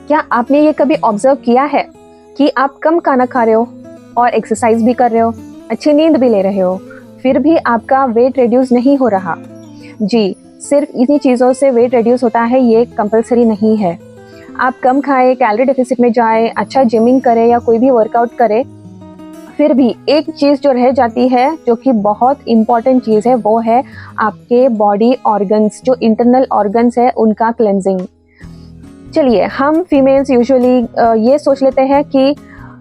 क्या आपने ये कभी ऑब्जर्व किया है कि आप कम खाना खा रहे हो और एक्सरसाइज भी कर रहे हो, अच्छी नींद भी ले रहे हो, फिर भी आपका वेट रिड्यूस नहीं हो रहा? जी, सिर्फ इन्हीं चीज़ों से वेट रिड्यूस होता है ये कंपलसरी नहीं है। आप कम खाएं, कैलोरी डेफिसिट में जाएं, अच्छा जिमिंग करें या कोई भी वर्कआउट करें, फिर भी एक चीज़ जो रह जाती है जो कि बहुत इम्पॉर्टेंट चीज़ है, वो है आपके बॉडी ऑर्गन्स, जो इंटरनल ऑर्गन्स है उनका क्लेंजिंग। चलिए, हम फीमेल्स यूजुअली ये सोच लेते हैं कि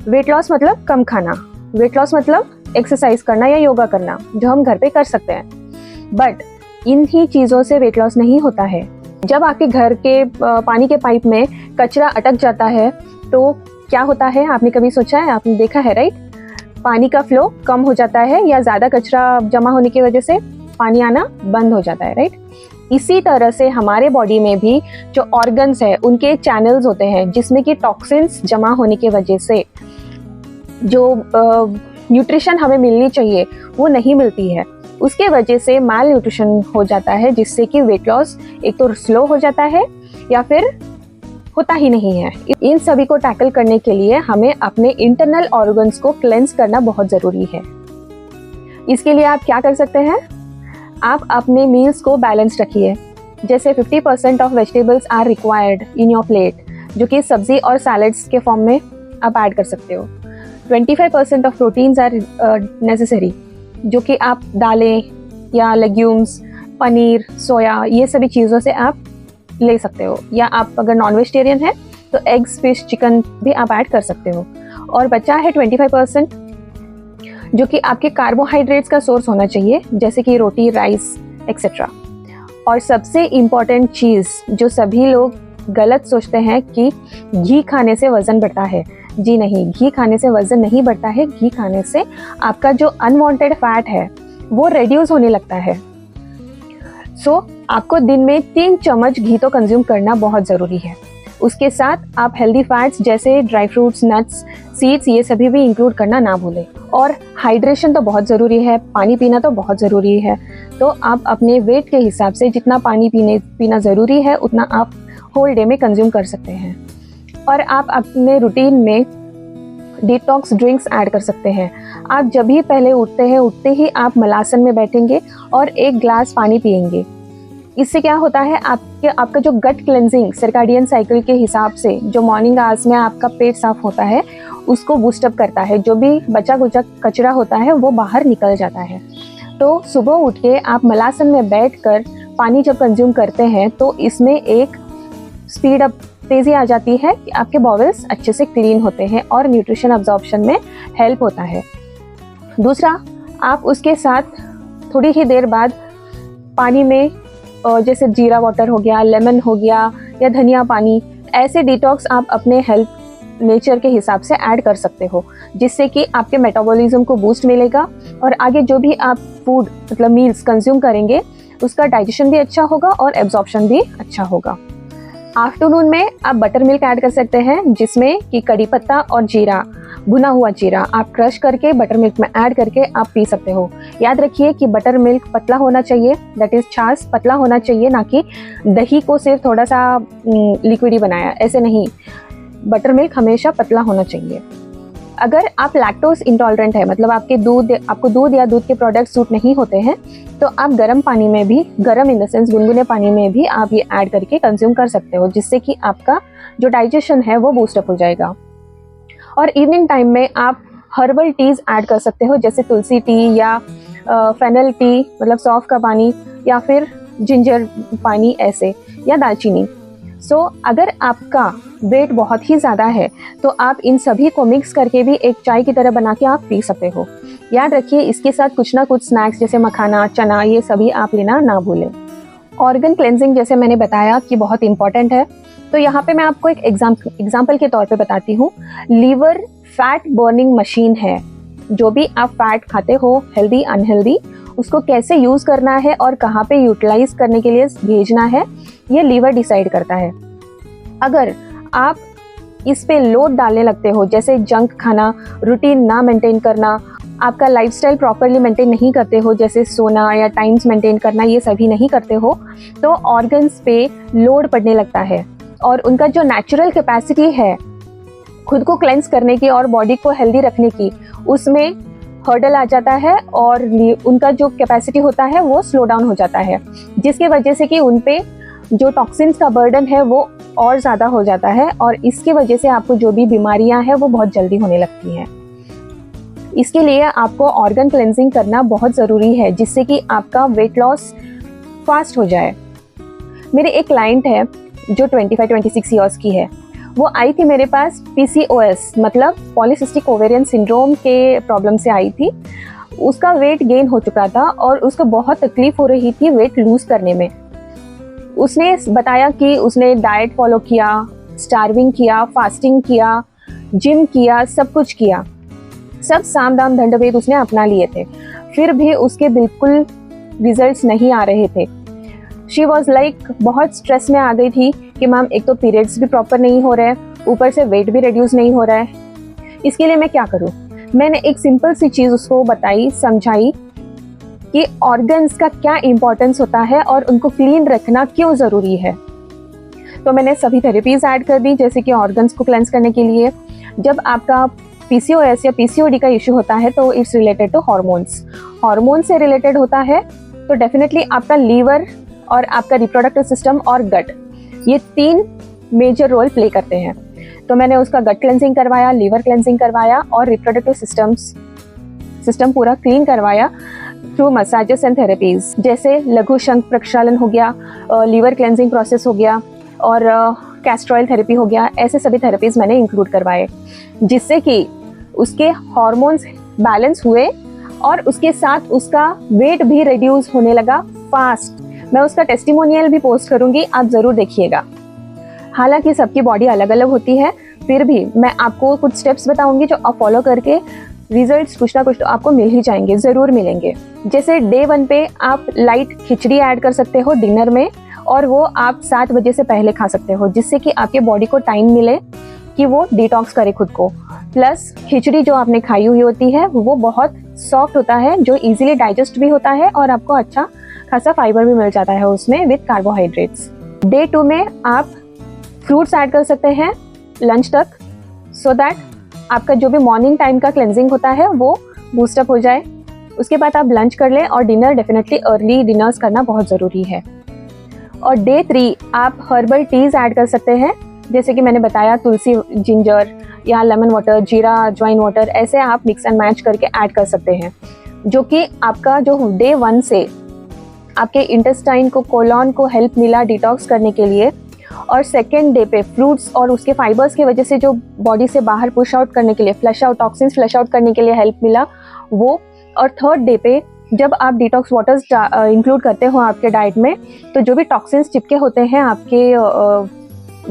वेट लॉस मतलब कम खाना, वेट लॉस मतलब एक्सरसाइज करना या योगा करना, जो हम घर पे कर सकते हैं। बट इन्हीं चीज़ों से वेट लॉस नहीं होता है। जब आपके घर के पानी के पाइप में कचरा अटक जाता है तो क्या होता है, आपने कभी सोचा है? आपने देखा है, राइट? पानी का फ्लो कम हो जाता है या ज़्यादा कचरा जमा होने की वजह से पानी आना बंद हो जाता है, राइट? इसी तरह से हमारे बॉडी में भी जो ऑर्गन्स है उनके चैनल्स होते हैं जिसमें कि टॉक्सिन्स जमा होने की वजह से जो न्यूट्रिशन हमें मिलनी चाहिए वो नहीं मिलती है। उसके वजह से माल न्यूट्रिशन हो जाता है, जिससे कि वेट लॉस एक तो स्लो हो जाता है या फिर होता ही नहीं है। इन सभी को टैकल करने के लिए हमें अपने इंटरनल ऑर्गन्स को क्लेंस करना बहुत ज़रूरी है। इसके लिए आप क्या कर सकते हैं? आप अपने मील्स को बैलेंस रखिए। जैसे 50% of vegetables are required in your plate, जो कि सब्जी और सैलड्स के फॉर्म में आप ऐड कर सकते हो। 25% ऑफ प्रोटीन्स आर नेसेसरी, जो कि आप दालें या लेग्यूम्स, पनीर, सोया, ये सभी चीज़ों से आप ले सकते हो। या आप अगर नॉन वेजिटेरियन है तो एग्स, फिश, चिकन भी आप ऐड कर सकते हो। और बचा है 25%, जो कि आपके कार्बोहाइड्रेट्स का सोर्स होना चाहिए, जैसे कि रोटी, राइस एक्सेट्रा। और सबसे इम्पॉर्टेंट चीज़ जो सभी लोग गलत सोचते हैं कि घी खाने से वज़न बढ़ता है। जी नहीं, घी खाने से वज़न नहीं बढ़ता है। घी खाने से आपका जो अनवांटेड फैट है वो रिड्यूस होने लगता है। सो आपको दिन में 3 चम्मच घी तो कंज्यूम करना बहुत ज़रूरी है। उसके साथ आप हेल्दी फैट्स जैसे ड्राई फ्रूट्स, नट्स, सीड्स, ये सभी भी इंक्लूड करना ना भूलें। और हाइड्रेशन तो बहुत ज़रूरी है, पानी पीना तो बहुत ज़रूरी है। तो आप अपने वेट के हिसाब से जितना पानी पीना ज़रूरी है उतना आप होल डे में कंज्यूम कर सकते हैं। और आप अपने रूटीन में डिटॉक्स ड्रिंक्स ऐड कर सकते हैं। आप जब भी पहले उठते हैं, उठते ही आप मलासन में बैठेंगे और 1 ग्लास पानी पिएंगे। इससे क्या होता है, आपका जो गट क्लेंजिंग सर्काडियन साइकिल के हिसाब से जो मॉर्निंग आवर्स में आपका पेट साफ होता है उसको बूस्टअप करता है। जो भी बचा कुचा कचरा होता है वो बाहर निकल जाता है। तो सुबह उठ के आप मलासन में बैठकर पानी जब कंज्यूम करते हैं तो इसमें एक स्पीड अप, तेज़ी आ जाती है कि आपके बॉवल्स अच्छे से क्लीन होते हैं और न्यूट्रिशन अब्जॉर्प्शन में हेल्प होता है। दूसरा, आप उसके साथ थोड़ी ही देर बाद पानी में जैसे जीरा वाटर हो गया, लेमन हो गया या धनिया पानी, ऐसे डिटॉक्स आप अपने हेल्थ नेचर के हिसाब से ऐड कर सकते हो, जिससे कि आपके मेटाबॉलिज्म को बूस्ट मिलेगा और आगे जो भी आप फूड मतलब मील्स कंज्यूम करेंगे उसका डाइजेशन भी अच्छा होगा और एब्जॉर्प्शन भी अच्छा होगा। आफ्टरनून में आप बटर मिल्क ऐड कर सकते हैं, जिसमें कि कड़ी पत्ता और जीरा, भुना हुआ जीरा आप क्रश करके बटर मिल्क में ऐड करके आप पी सकते हो। याद रखिए कि बटर मिल्क पतला होना चाहिए, दैट इज़ छाछ पतला होना चाहिए, ना कि दही को सिर्फ थोड़ा सा लिक्विडी बनाया, ऐसे नहीं। बटर मिल्क हमेशा पतला होना चाहिए। अगर आप लैक्टोज इंटॉलरेंट है, मतलब आपको दूध या दूध के प्रोडक्ट सूट नहीं होते हैं, तो आप गर्म पानी में भी, गर्म इन द सेंस गुनगुने पानी में भी आप ये ऐड करके कंज्यूम कर सकते हो, जिससे कि आपका जो डाइजेशन है वो बूस्टअप हो जाएगा। और इवनिंग टाइम में आप हर्बल टीज ऐड कर सकते हो, जैसे तुलसी टी या फेनल टी, मतलब सौंफ का पानी, या फिर जिंजर पानी ऐसे, या दालचीनी। सो अगर आपका वेट बहुत ही ज़्यादा है तो आप इन सभी को मिक्स करके भी एक चाय की तरह बना के आप पी सकते हो। याद रखिए, इसके साथ कुछ ना कुछ स्नैक्स जैसे मखाना, चना, ये सभी आप लेना ना भूलें। ऑर्गन क्लेंजिंग जैसे मैंने बताया कि बहुत इंपॉर्टेंट है, तो यहाँ पे मैं आपको एक एग्जाम्पल के तौर पे बताती हूँ। लीवर फैट बर्निंग मशीन है। जो भी आप फैट खाते हो, हेल्दी अनहेल्दी, उसको कैसे यूज़ करना है और कहाँ पे यूटिलाइज करने के लिए भेजना है, ये लीवर डिसाइड करता है। अगर आप इस पे लोड डालने लगते हो, जैसे जंक खाना, रूटीन ना मेंटेन करना, आपका लाइफस्टाइल प्रॉपरली मेंटेन नहीं करते हो, जैसे सोना या टाइम्स मेंटेन करना, ये सभी नहीं करते हो, तो ऑर्गन्स पे लोड पड़ने लगता है और उनका जो नेचुरल कैपेसिटी है खुद को क्लेंस करने की और बॉडी को हेल्दी रखने की, उसमें हर्डल आ जाता है और उनका जो कैपेसिटी होता है वो स्लो डाउन हो जाता है, जिसकी वजह से कि उन पे जो टॉक्सिन्स का बर्डन है वो और ज़्यादा हो जाता है और इसकी वजह से आपको जो भी बीमारियां हैं वो बहुत जल्दी होने लगती हैं। इसके लिए आपको ऑर्गन क्लेंजिंग करना बहुत ज़रूरी है, जिससे कि आपका वेट लॉस फास्ट हो जाए। मेरे एक क्लाइंट है जो 25-26 ईयर्स की है। वो आई थी मेरे पास PCOS मतलब पॉलीसिस्टिक ओवेरियन सिंड्रोम के प्रॉब्लम से आई थी। उसका वेट गेन हो चुका था और उसको बहुत तकलीफ हो रही थी वेट लूज करने में। उसने बताया कि उसने डाइट फॉलो किया, स्टार्विंग किया, फास्टिंग किया, जिम किया, सब कुछ किया, सब साम दाम दंड भेद उसने अपना लिए थे, फिर भी उसके बिल्कुल रिजल्ट्स नहीं आ रहे थे। शी वॉज लाइक बहुत स्ट्रेस में आ गई थी कि मैम एक तो पीरियड्स भी प्रॉपर नहीं हो रहे, ऊपर से वेट भी रिड्यूस नहीं हो रहा है, इसके लिए मैं क्या करूँ। मैंने एक सिंपल सी चीज़ उसको बताई, समझाई कि ऑर्गन्स का क्या इम्पोर्टेंस होता है और उनको क्लीन रखना क्यों ज़रूरी है। तो मैंने सभी थेरेपीज़ ऐड कर दी, जैसे कि ऑर्गन्स को क्लेंस करने के लिए जब आपका PCOS या PCOD का इशू होता है तो it's related to hormones. Hormone से रिलेटेड होता है तो डेफिनेटली आपका लीवर और आपका रिप्रोडक्टिव सिस्टम और गट, ये 3 मेजर रोल प्ले करते हैं। तो मैंने उसका गट क्लेंजिंग करवाया, लीवर क्लेंजिंग करवाया और रिप्रोडक्टिव सिस्टम पूरा क्लीन करवाया थ्रू मसाजेस एंड थेरेपीज, जैसे लघु शंख प्रक्षालन हो गया, लीवर क्लेंजिंग प्रोसेस हो गया और कैस्टर ऑयल थेरेपी हो गया। ऐसे सभी थेरेपीज मैंने इंक्लूड करवाए, जिससे कि उसके हार्मोन्स बैलेंस हुए और उसके साथ उसका वेट भी रिड्यूस होने लगा फास्ट। मैं उसका टेस्टिमोनियल भी पोस्ट करूंगी, आप ज़रूर देखिएगा। हालांकि सबकी बॉडी अलग अलग होती है, फिर भी मैं आपको कुछ स्टेप्स बताऊंगी जो आप फॉलो करके रिजल्ट्स कुछ ना कुछ तो आपको मिल ही जाएंगे, ज़रूर मिलेंगे। जैसे डे 1 पे आप लाइट खिचड़ी ऐड कर सकते हो डिनर में, और वो आप 7 बजे से पहले खा सकते हो, जिससे कि आपके बॉडी को टाइम मिले कि वो डिटॉक्स करे खुद को। प्लस खिचड़ी जो आपने खाई हुई होती है वो बहुत सॉफ्ट होता है, जो इजीली डाइजेस्ट भी होता है और आपको अच्छा खासा फाइबर भी मिल जाता है उसमें विद कार्बोहाइड्रेट्स। डे 2 में आप फ्रूट्स ऐड कर सकते हैं लंच तक, सो दैट आपका जो भी मॉर्निंग टाइम का क्लेंजिंग होता है वो बूस्टअप हो जाए। उसके बाद आप लंच कर लें और डिनर डेफिनेटली अर्ली डिनर्स करना बहुत ज़रूरी है। और डे 3 आप हर्बल टीज़ ऐड कर सकते हैं, जैसे कि मैंने बताया तुलसी जिंजर या लेमन वाटर, जीरा अजवाइन वाटर, ऐसे आप मिक्स एंड मैच करके ऐड कर सकते हैं, जो कि आपका जो डे 1 से आपके इंटेस्टाइन को, कोलॉन को हेल्प मिला डिटॉक्स करने के लिए, और सेकेंड डे पे फ्रूट्स और उसके फाइबर्स की वजह से जो बॉडी से बाहर पुश आउट करने के लिए, flush out toxins flush out करने के लिए हेल्प मिला वो, और थर्ड डे पे जब आप डिटॉक्स वाटर्स इंक्लूड करते हो आपके डाइट में, तो जो भी टॉक्सिन्स चिपके होते हैं आपके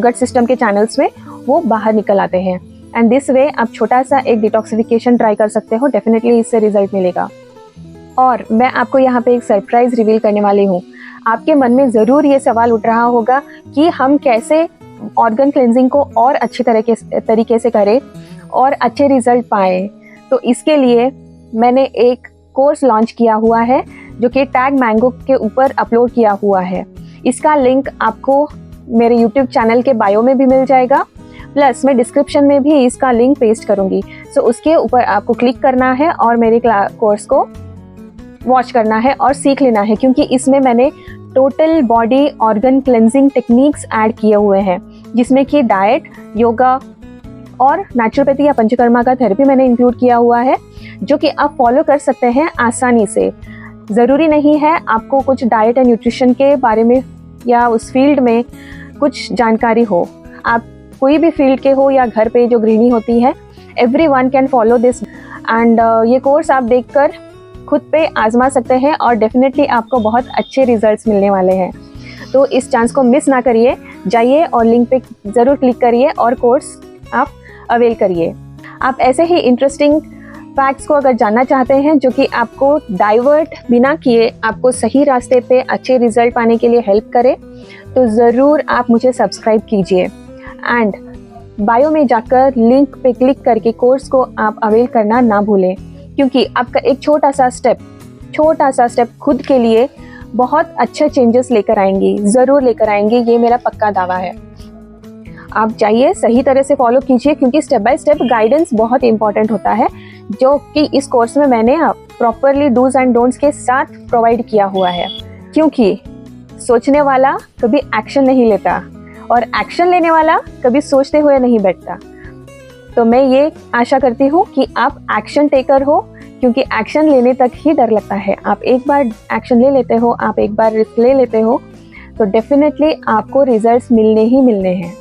गट सिस्टम के चैनल्स में वो बाहर निकल आते हैं। एंड दिस वे आप छोटा सा एक डिटॉक्सिफिकेशन ट्राई कर सकते हो, डेफिनेटली इससे रिजल्ट मिलेगा। और मैं आपको यहाँ पे एक सरप्राइज रिवील करने वाली हूँ। आपके मन में ज़रूर ये सवाल उठ रहा होगा कि हम कैसे ऑर्गन क्लेंजिंग को और अच्छी तरीके से करें और अच्छे रिजल्ट पाएँ। तो इसके लिए मैंने एक कोर्स लॉन्च किया हुआ है जो कि टैग मैंगो के ऊपर अपलोड किया हुआ है। इसका लिंक आपको मेरे YouTube चैनल के बायो में भी मिल जाएगा, प्लस मैं डिस्क्रिप्शन में भी इसका लिंक पेस्ट करूँगी। सो उसके ऊपर आपको क्लिक करना है और मेरे कोर्स को वॉच करना है और सीख लेना है, क्योंकि इसमें मैंने total body organ cleansing techniques add किए हुए हैं, जिसमें कि डाइट, योगा और नेचुरोपैथी या पंचकर्मा का थेरेपी मैंने इंक्लूड किया हुआ है, जो कि आप फॉलो कर सकते हैं आसानी से। ज़रूरी नहीं है आपको कुछ डाइट एंड न्यूट्रिशन के बारे में या उस फील्ड में कुछ जानकारी हो, आप कोई भी फील्ड के हो या घर पे जो गृहिणी होती है, everyone can follow this. And ये कोर्स आप देखकर खुद पे आजमा सकते हैं और डेफिनेटली आपको बहुत अच्छे रिजल्ट्स मिलने वाले हैं। तो इस चांस को मिस ना करिए, जाइए और लिंक पे ज़रूर क्लिक करिए और कोर्स आप अवेल करिए। आप ऐसे ही इंटरेस्टिंग फैक्ट्स को अगर जानना चाहते हैं जो कि आपको डाइवर्ट बिना किए आपको सही रास्ते पे अच्छे रिजल्ट पाने के लिए हेल्प करे, तो ज़रूर आप मुझे सब्सक्राइब कीजिए। एंड बायो में जाकर लिंक पे क्लिक करके कोर्स को आप अवेल करना ना भूलें, क्योंकि आपका एक छोटा सा स्टेप खुद के लिए बहुत अच्छे चेंजेस लेकर आएंगी, ज़रूर लेकर आएंगी, ये मेरा पक्का दावा है। आप जाइए, सही तरह से फॉलो कीजिए, क्योंकि स्टेप बाय स्टेप गाइडेंस बहुत इंपॉर्टेंट होता है, जो कि इस कोर्स में मैंने प्रॉपरली डूज एंड डोंट्स के साथ प्रोवाइड किया हुआ है। क्योंकि सोचने वाला कभी एक्शन नहीं लेता और एक्शन लेने वाला कभी सोचते हुए नहीं बैठता। तो मैं ये आशा करती हूँ कि आप एक्शन टेकर हो, क्योंकि एक्शन लेने तक ही डर लगता है। आप एक बार एक्शन ले लेते हो, आप एक बार रिस्क ले लेते हो, तो डेफिनेटली आपको रिजल्ट्स मिलने ही मिलने हैं।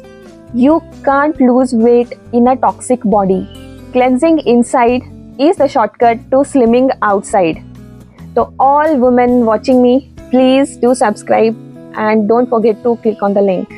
You can't lose weight in a toxic body. Cleansing inside is the shortcut to slimming outside. So all women watching me, please do subscribe and don't forget to click on the link.